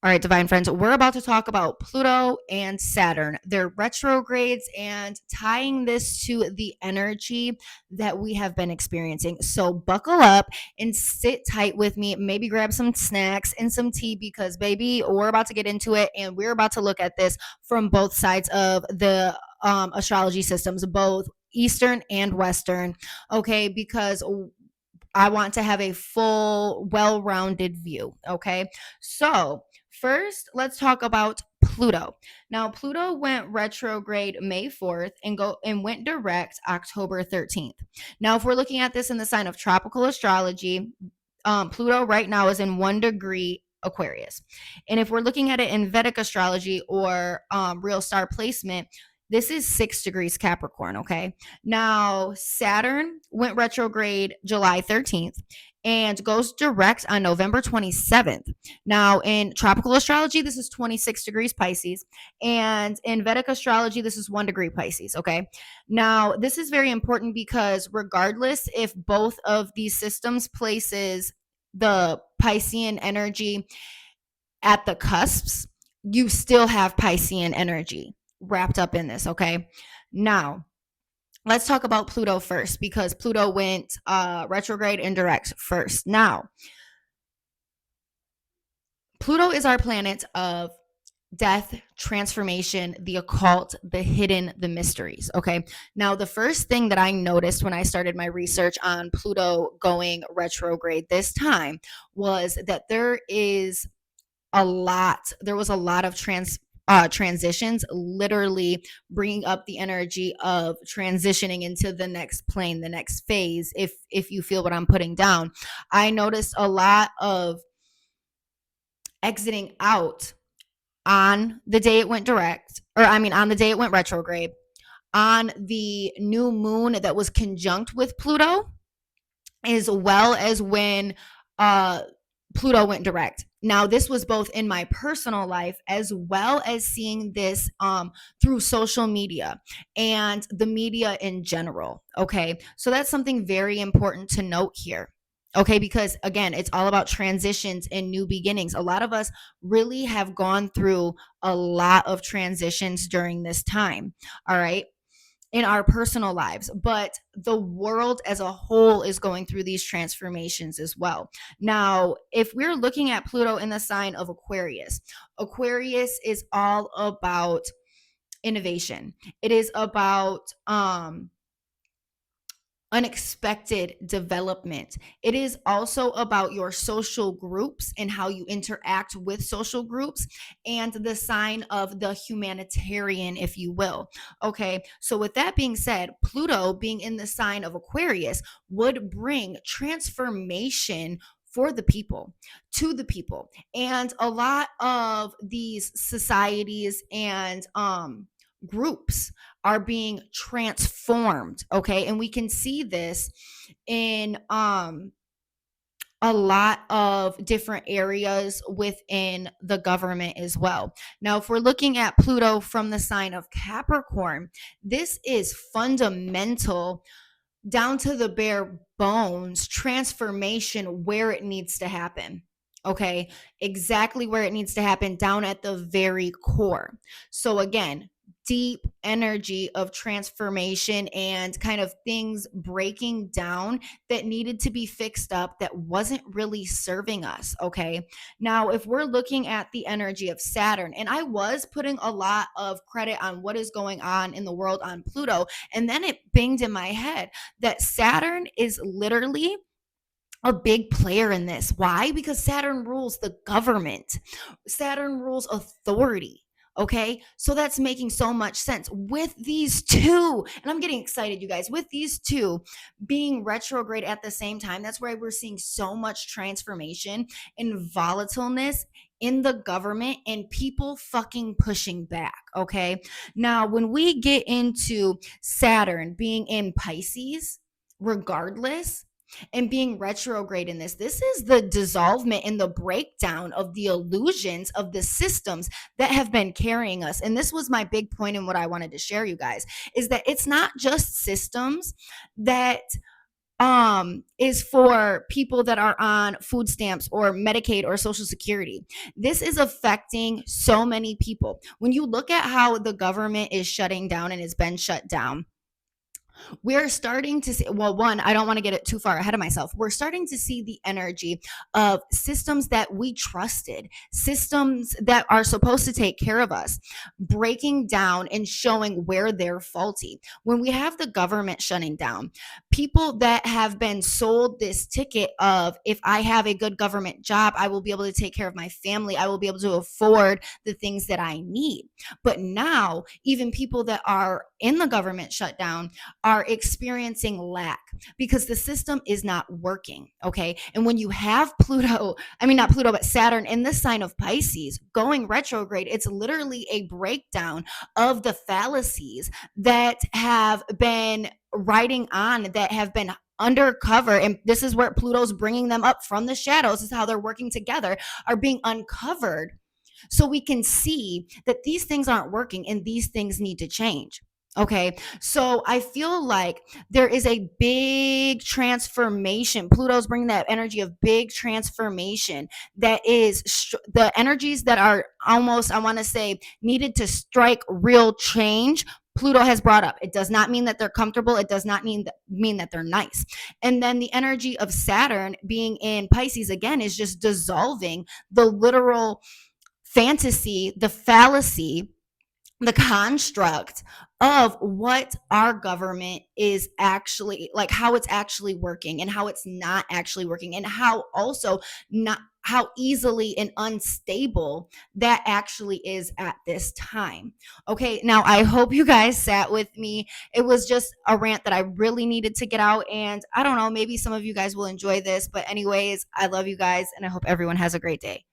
All right, divine friends, we're about to talk about Pluto and Saturn, their retrogrades, and tying this to the energy that we have been experiencing. So buckle up and sit tight with me. Maybe grab some snacks and some tea because, baby, we're about to get into it and we're about to look at this from both sides of the astrology systems, both Eastern and Western. Okay, because I want to have a full, well rounded view. Okay, so first, let's talk about Pluto. Now, Pluto went retrograde May 4th and went direct October 13th. Now, if we're looking at this in the sign of tropical astrology, Pluto right now is in 1 degree Aquarius. And if we're looking at it in Vedic astrology or real star placement, this is 6 degrees Capricorn, okay? Now, Saturn went retrograde July 13th and goes direct on November 27th. Now, in tropical astrology, this is 26 degrees Pisces. And in Vedic astrology, this is 1 degree Pisces, okay? Now, this is very important because regardless if both of these systems places the Piscean energy at the cusps, you still have Piscean energy wrapped up in this, okay? Now, let's talk about Pluto first because Pluto went retrograde and direct first. Now, Pluto is our planet of death, transformation, the occult, the hidden, the mysteries. Okay. Now, the first thing that I noticed when I started my research on Pluto going retrograde this time was that there was a lot of transitions, literally bringing up the energy of transitioning into the next plane, the next phase. If you feel what I'm putting down, I noticed a lot of exiting out on the day it went on the day it went retrograde, on the new moon that was conjunct with Pluto, as well as when Pluto went direct. Now, this was both in my personal life as well as seeing this through social media and the media in general. Okay, so that's something very important to note here. Okay, because again, it's all about transitions and new beginnings. A lot of us really have gone through a lot of transitions during this time. All right, in our personal lives, but the world as a whole is going through these transformations as well. Now, if we're looking at Pluto in the sign of Aquarius, Aquarius is all about innovation. It is about unexpected development. It is also about your social groups and how you interact with social groups and the sign of the humanitarian, if you will. Okay, so with that being said, Pluto being in the sign of Aquarius would bring transformation for the people, to the people. And a lot of these societies and groups are being transformed, okay? And we can see this in a lot of different areas within the government as well. Now, if we're looking at Pluto from the sign of Capricorn, this is fundamental, down to the bare bones transformation where it needs to happen. Okay, exactly where it needs to happen, down at the very core. So again, deep energy of transformation and kind of things breaking down that needed to be fixed up that wasn't really serving us. Okay, now if we're looking at the energy of Saturn, and I was putting a lot of credit on what is going on in the world on Pluto, and then it binged in my head that Saturn is literally a big player in this. Why? Because Saturn rules the government, Saturn rules authority. Okay, so that's making so much sense with these two. And I'm getting excited, you guys, with these two being retrograde at the same time. That's why we're seeing so much transformation and volatileness in the government and people fucking pushing back. Okay, now when we get into Saturn being in Pisces, regardless, and being retrograde in this is the dissolvement and the breakdown of the illusions of the systems that have been carrying us. And this was my big point in what I wanted to share, you guys, is that it's not just systems that is for people that are on food stamps or Medicaid or Social Security. This is affecting so many people. When you look at how the government is shutting down and has been shut down, we're starting to see, well, one, I don't want to get it too far ahead of myself. We're starting to see the energy of systems that we trusted, systems that are supposed to take care of us, breaking down and showing where they're faulty. When we have the government shutting down, people that have been sold this ticket of, if I have a good government job, I will be able to take care of my family, I will be able to afford the things that I need. But now, even people that are in the government shutdown are experiencing lack because the system is not working. Okay. And when you have Pluto, I mean, not Pluto, but Saturn in the sign of Pisces going retrograde, it's literally a breakdown of the fallacies that have been riding on, that have been undercover. And this is where Pluto's bringing them up from the shadows. This is how they're working together, are being uncovered. So we can see that these things aren't working and these things need to change. Okay. So I feel like there is a big transformation. Pluto's bringing that energy of big transformation that is the energies that are almost, I want to say, needed to strike real change. Pluto has brought up. It does not mean that they're comfortable. It does not mean that they're nice. And then the energy of Saturn being in Pisces again is just dissolving the literal fantasy, the fallacy, the construct of what our government is actually like, how it's actually working and how it's not actually working, and how also not how easily and unstable that actually is at this time. Okay, now I hope you guys sat with me. It was just a rant that I really needed to get out, and I don't know, maybe some of you guys will enjoy this, but anyways, I love you guys and I hope everyone has a great day.